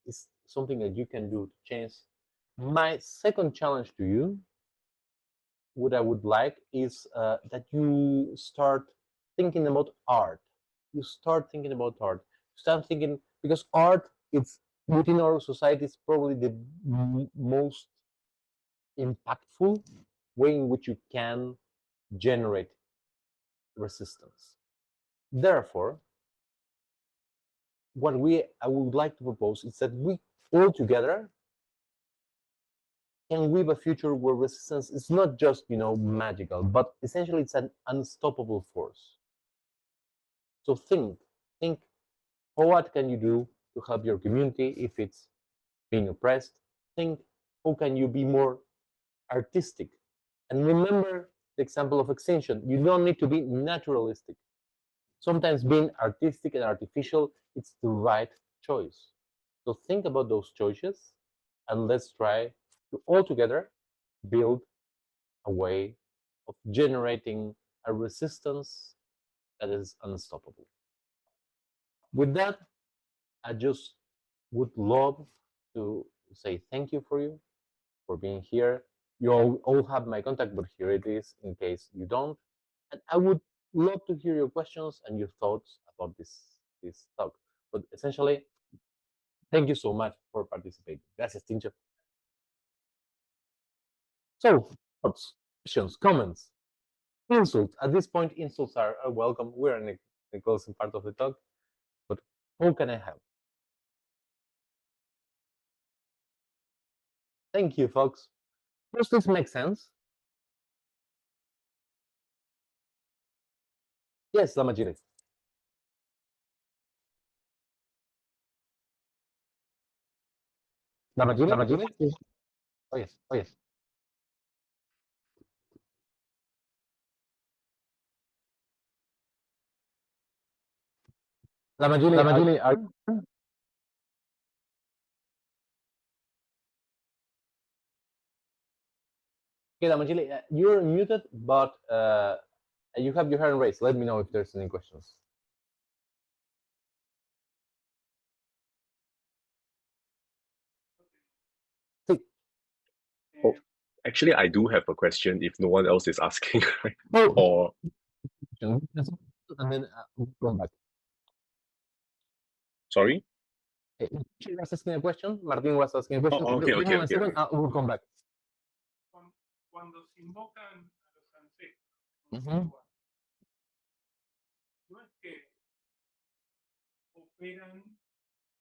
is something that you can do to change, my second challenge to you, what I would like is that you start thinking about art. You start thinking about art. Start thinking, because art, it's within our society, is probably the most impactful way in which you can generate resistance. Therefore, what I would like to propose is that we all together can weave a future where resistance is not just, magical, but essentially it's an unstoppable force. So think, what can you do to help your community if it's being oppressed? Think, how can you be more artistic? And remember the example of extinction. You don't need to be naturalistic. Sometimes being artistic and artificial, it's the right choice. So think about those choices, and let's try to all together build a way of generating a resistance that is unstoppable. With that, I just would love to say thank you for being here. You all have my contact, but here it is in case you don't. And I would love to hear your questions and your thoughts about this talk. But essentially, thank you so much for participating. Gracias, Tincho. So, thoughts, questions, comments, insults. At this point, insults are welcome. We're in the closing part of the talk. But how can I help? Thank you, folks. Does this make sense? Yes, Lamajiri. Lamajiri? Oh, yes. Oh, yes. Lamajiri, are you? Okay, Lamajiri, you're muted, but you have your hand raised. Let me know if there's any questions. Oh, actually, I do have a question if no one else is asking. Oh, Or and then we'll come back. sorry? She was asking a question. Martin was asking a question. Oh, okay, Give okay, me 1 okay, second. okay. We'll come back. Cuando se invocan a los ancestros, Ujú. no es que operan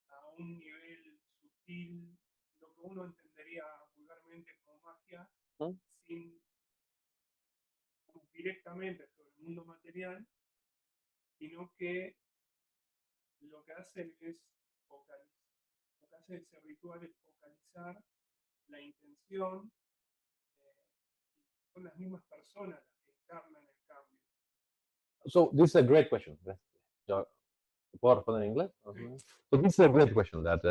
a un nivel sutil, lo que uno entendería vulgarmente como magia, sin directamente sobre el mundo material, sino que lo que hacen es focalizar, lo que hace ese ritual es focalizar la intención, son las mismas personas las que encarnan el cambio. So this is a great question. ¿Puedo responder en inglés? So this is a great question that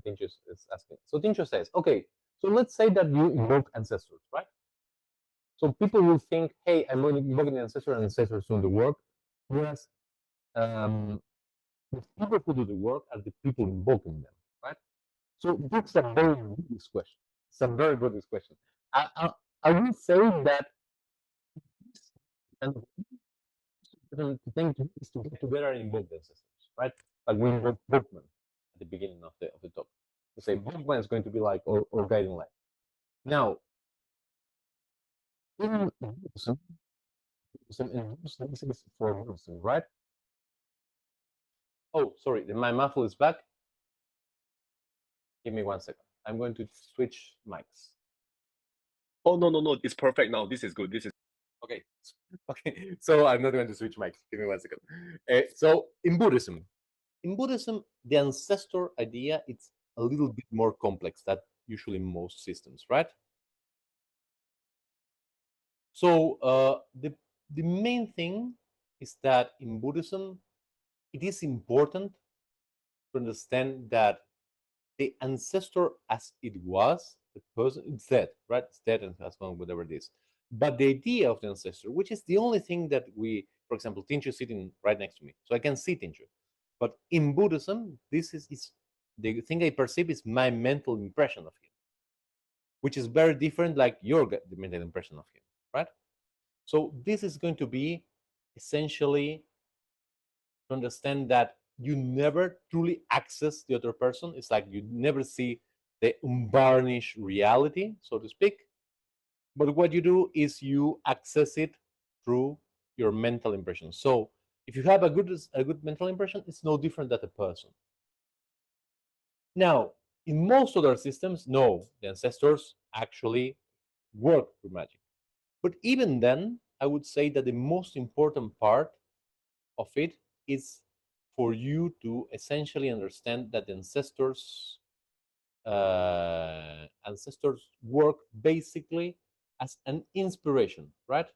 Tincho is asking. So Tincho says, okay, so let's say that you invoke ancestors, right? So people will think, hey, I'm invoking the ancestor, and ancestors doing the work. Whereas the people who do the work are the people invoking them, right? So that's a very good question. It's a very good question. I will say that and the thing is to get together and invoke the ancestors, right? Like we invoke Bookman at the beginning of the talk. To say Bookman is going to be like or guiding light. Now, in Buddhism, this is for Buddhism, right? Oh, sorry, my muffle is back. Give me 1 second. I'm going to switch mics. Oh, no, it's perfect now. This is good. This is Okay. Okay. So I'm not going to switch mics. Give me 1 second. So in Buddhism, the ancestor idea it's a little bit more complex than usually most systems, right? So the main thing is that in Buddhism, it is important to understand that the ancestor as it was, the person, it's dead, right? It's dead and has gone, whatever it is. But the idea of the ancestor, which is the only thing that we, for example, Tinchu is sitting right next to me, so I can see Tinchu. But in Buddhism, this is the thing I perceive is my mental impression of him, which is very different, like your the mental impression of him, right? So this is going to be essentially to understand that you never truly access the other person. It's like you never see the unvarnished reality, so to speak. But what you do is you access it through your mental impression. So if you have a good mental impression, it's no different than a person. Now, in most other systems, no, the ancestors actually work through magic. But even then, I would say that the most important part of it is for you to essentially understand that the ancestors work basically as an inspiration, right?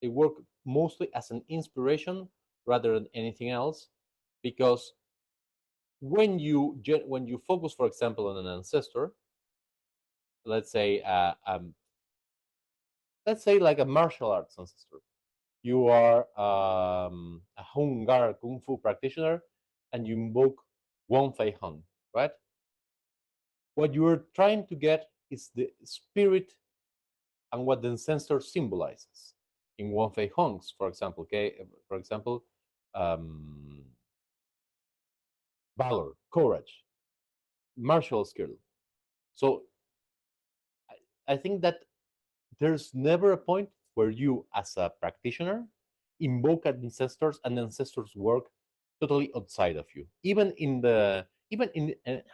They work mostly as an inspiration rather than anything else, because when you focus, for example, on an ancestor, let's say like a martial arts ancestor, you are a Hung Gar Kung Fu practitioner, and you invoke Wong Fei Hung, right? What you're trying to get is the spirit and what the ancestor symbolizes. In Wong Fei Hung's, for example, valor, courage, martial skill. So I think that there's never a point where you, as a practitioner, invoke ancestors and ancestors work totally outside of you. Even in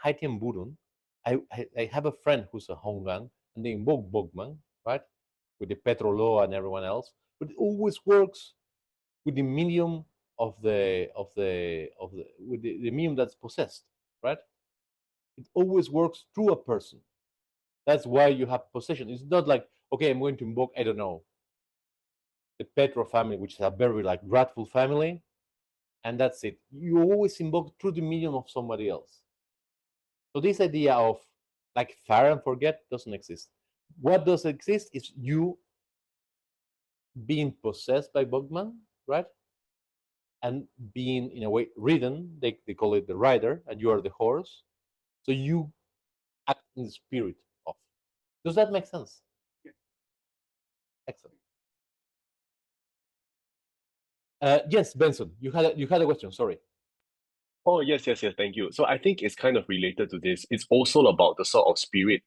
Haitian Burun, I have a friend who's a Hongan, and they invoke Bogman, right, with the Petrolo and everyone else. But it always works with the medium with the medium that's possessed, right? It always works through a person. That's why you have possession. It's not like, okay, I'm going to invoke, I don't know, the Petro family, which is a very like wrathful family, and that's it. You always invoke through the medium of somebody else. So this idea of like fire and forget doesn't exist. What does exist is you being possessed by Bogman, right? And being in a way ridden, they call it the rider, and you are the horse. So you act in the spirit of. Does that make sense? Yeah. Excellent. Yes, Benson, you had a question. Sorry. Oh, yes, yes, yes. Thank you. So I think it's kind of related to this. It's also about the sort of spirit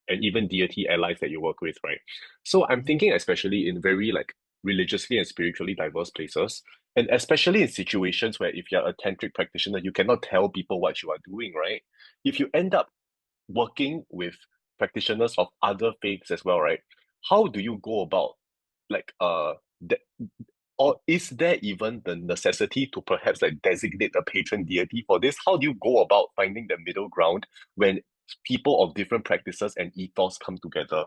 and even deity allies that you work with, right? So I'm thinking especially in very like religiously and spiritually diverse places, and especially in situations where if you're a tantric practitioner, you cannot tell people what you are doing, right? If you end up working with practitioners of other faiths as well, right? How do you go about like or is there even the necessity to perhaps like designate a patron deity for this? How do you go about finding the middle ground when people of different practices and ethos come together?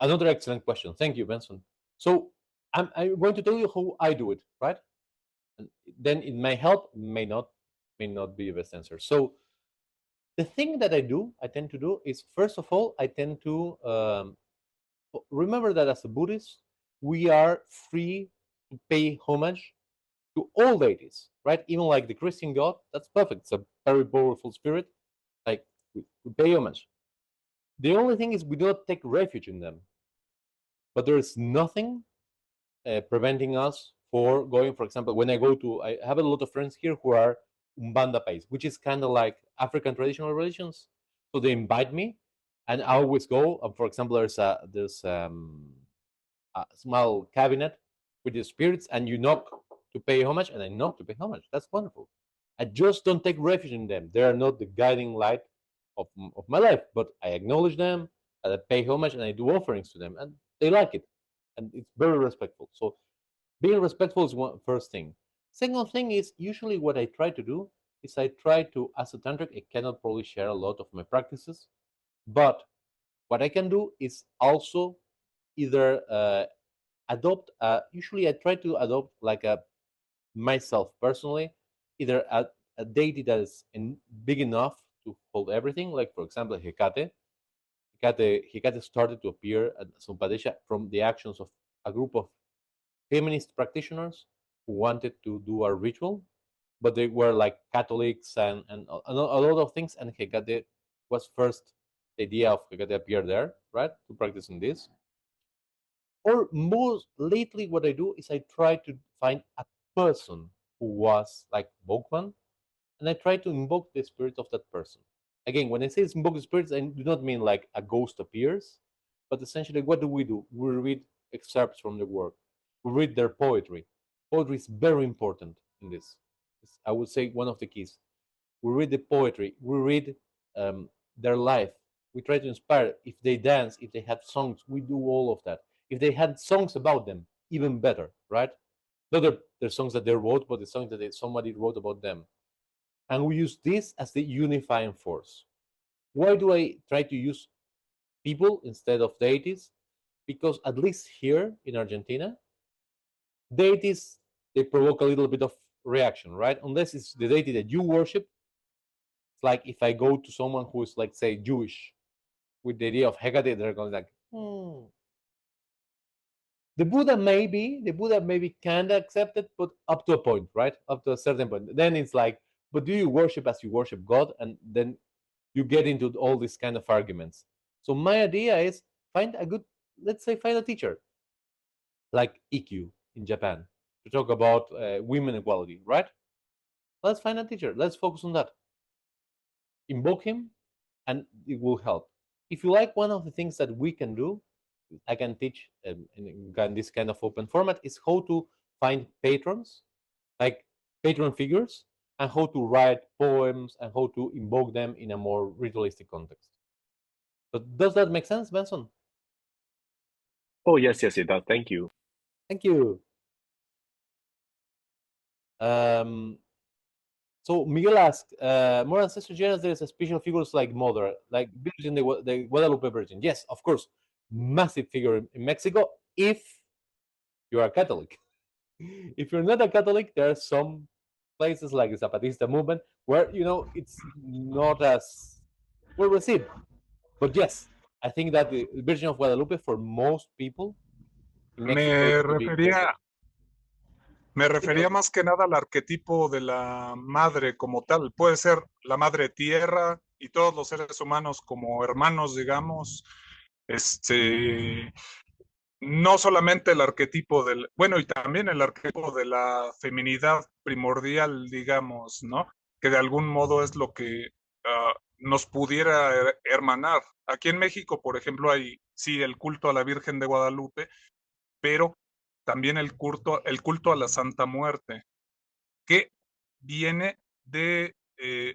Another excellent question. Thank you, Benson. So I'm going to tell you how I do it, right? And then it may help, may not be the best answer. So the thing that I tend to do is, first of all, I tend to remember that as a Buddhist, we are free to pay homage to all deities, right? Even like the Christian God, that's perfect. It's a very powerful spirit. Like we pay homage. The only thing is we do not take refuge in them. But there is nothing preventing us for going, for example, when I have a lot of friends here who are Umbanda Pais, which is kind of like African traditional religions. So they invite me, and I always go. For example, there's a small cabinet with the spirits, and you knock to pay homage, and I knock to pay homage. That's wonderful. I just don't take refuge in them. They are not the guiding light of my life, but I acknowledge them, and I pay homage, and I do offerings to them, and they like it, and it's very respectful. So being respectful is one first thing. Second thing is usually what I try to do is I try to, as a tantric, I cannot probably share a lot of my practices, but what I can do is also either adopt. Usually, I try to adopt like a myself personally, either a deity that is big enough to hold everything, like for example Hecate. Hecate started to appear at Sumpadesha from the actions of a group of feminist practitioners who wanted to do a ritual, but they were like Catholics and a lot of things. And Hecate was first, the idea of Hecate appeared there, right, to practicing this. Or most lately, what I do is I try to find a person who was like Bogman, and I try to invoke the spirit of that person. Again, when I say invoke the spirits, I do not mean like a ghost appears, but essentially, what do? We read excerpts from the work. We read their poetry. Poetry is very important in this. It's, I would say, one of the keys. We read the poetry. We read their life. We try to inspire. If they dance, if they have songs, we do all of that. If they had songs about them, even better, right? Not the songs that they wrote, but the songs that somebody wrote about them. And we use this as the unifying force. Why do I try to use people instead of deities? Because at least here in Argentina, deities, they provoke a little bit of reaction, right? Unless it's the deity that you worship. It's like if I go to someone who is, like, say, Jewish, with the idea of Hecate, they're going like, The Buddha maybe can accept it, but up to a point, right? Up to a certain point. Then it's like, but do you worship as you worship God? And then you get into all these kind of arguments. So my idea is find a teacher like Ikkyu in Japan to talk about women equality, right? Let's find a teacher. Let's focus on that. Invoke him, and it will help. If you like, one of the things that we can do, I can teach in this kind of open format, is how to find patrons, like patron figures, and how to write poems and how to invoke them in a more ritualistic context. But does that make sense, Benson? Oh, yes, it does. Thank you. Thank you. So Miguel asked, more ancestral genres, there's a special figures like Mother, like Virgin, the Guadalupe Virgin. Yes, of course, massive figure in Mexico if you are Catholic. If you're not a Catholic, there are some places like the Zapatista movement where, it's not as well received. But yes, I think that the Virgin of Guadalupe, for most people in Mexico, Me refería más que nada al arquetipo de la madre como tal. Puede ser la madre tierra y todos los seres humanos como hermanos, digamos. No solamente el arquetipo y también el arquetipo de la feminidad primordial, digamos, ¿no? Que de algún modo es lo que nos pudiera hermanar. Aquí en México, por ejemplo, hay, sí, el culto a la Virgen de Guadalupe, pero también el culto a la Santa Muerte, que viene de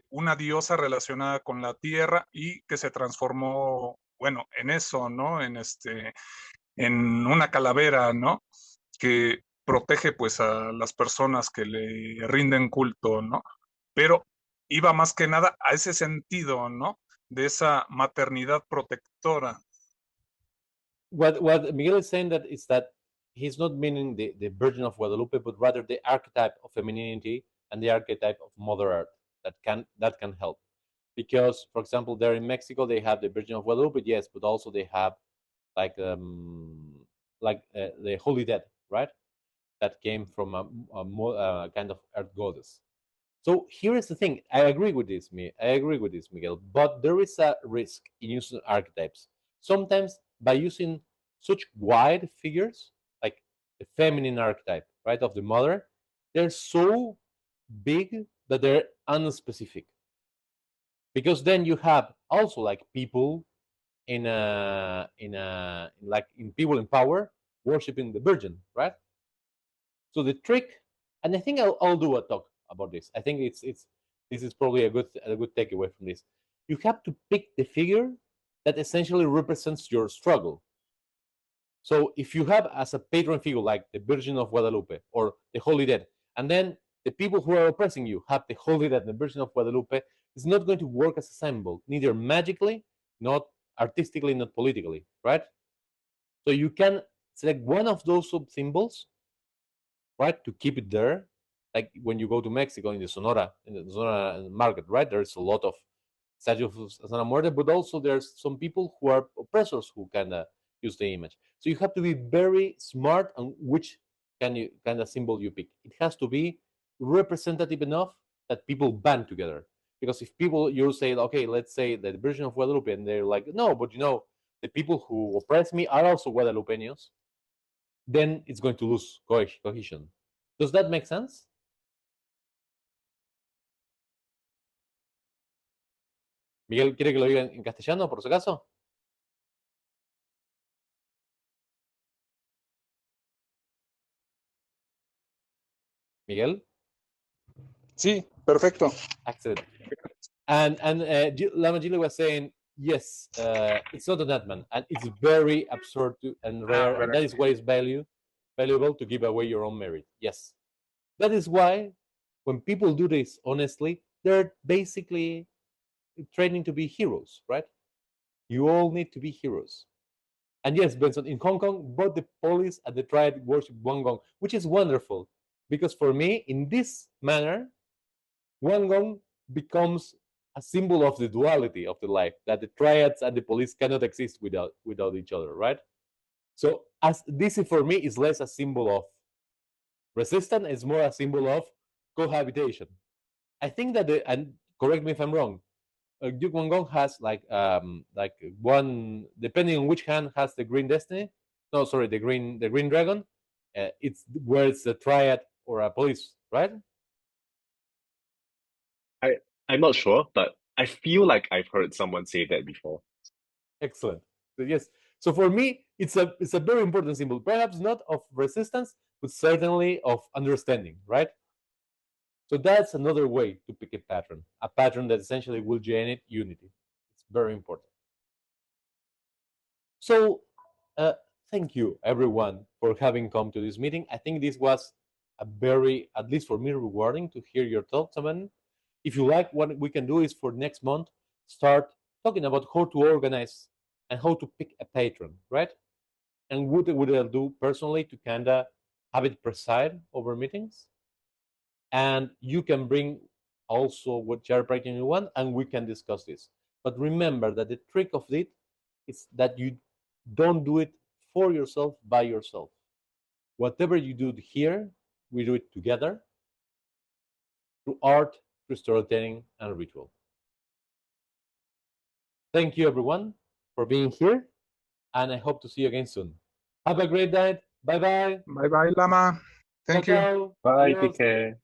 una diosa relacionada con la tierra y que se transformó, bueno, en eso, ¿no? En una calavera, ¿no? Que protege pues a las personas que le rinden culto, ¿no? Pero iba más que nada a ese sentido, ¿no? De esa maternidad protectora. What Miguel is saying is that he's not meaning the Virgin of Guadalupe, but rather the archetype of femininity and the archetype of Mother Earth that can help. Because, for example, there in Mexico they have the Virgin of Guadalupe, yes, but also they have like the Holy Dead, right? That came from a kind of earth goddess. So here is the thing. I agree with this, Miguel. But there is a risk in using archetypes. Sometimes by using such wide figures, like the feminine archetype, right, of the mother, they're so big that they're unspecific. Because then you have also like people in people in power worshiping the Virgin, right? So the trick, and I think I'll do a talk about this. I think this is probably a good takeaway from this. You have to pick the figure that essentially represents your struggle. So if you have as a patron figure like the Virgin of Guadalupe or the Holy Dead, and then the people who are oppressing you have the Holy Dead and the Virgin of Guadalupe, it's not going to work as a symbol, neither magically, not artistically, not politically, right? So you can select one of those sub symbols, right, to keep it there. Like when you go to Mexico in the Sonora market, right? There's a lot of statue of Santa Muerte, but also there's some people who are oppressors who kind of use the image. So you have to be very smart on which kind of symbol you pick. It has to be representative enough that people band together. Because if people, you say, okay, let's say the version of Guadalupe, and they're like, no, but the people who oppress me are also Guadalupeños, then it's going to lose cohesion. Does that make sense? Miguel, ¿quiere que lo diga en castellano, por si acaso? Miguel? Sí, perfecto. Excellent. And Lama Gili was saying, yes, it's not an admin, and it's very absurd and rare, and that is why it's valuable to give away your own merit. Yes. That is why when people do this honestly, they're basically training to be heroes, right? You all need to be heroes. And yes, Benson, in Hong Kong, both the police and the triad worship Wang Gong, which is wonderful. Because for me, in this manner, Wang Gong becomes a symbol of the duality of the life, that the triads and the police cannot exist without each other, right? So as this for me is less a symbol of resistance, it's more a symbol of cohabitation. I think that and correct me if I'm wrong, Duke Wang Gong has like one, depending on which hand has the green destiny. No, sorry, the green dragon. It's where it's a triad or a police, right? I'm not sure, but I feel like I've heard someone say that before. Excellent. So yes. So for me, it's a very important symbol. Perhaps not of resistance, but certainly of understanding, right? So that's another way to pick a pattern that essentially will generate unity. It's very important. So thank you, everyone, for having come to this meeting. I think this was a very, at least for me, rewarding to hear your thoughts on it. If you like, what we can do is for next month, start talking about how to organize and how to pick a patron, right? And what would I do personally to kind of have it preside over meetings? And you can bring also what chair patron you want, and we can discuss this. But remember that the trick of it is that you don't do it for yourself, by yourself. Whatever you do here, we do it together through art, through storytelling, and ritual. Thank you, everyone, for being here, and I hope to see you again soon. Have a great night. Bye-bye. Bye-bye, Lama. Thank you. Ciao. Bye, Adios. take care.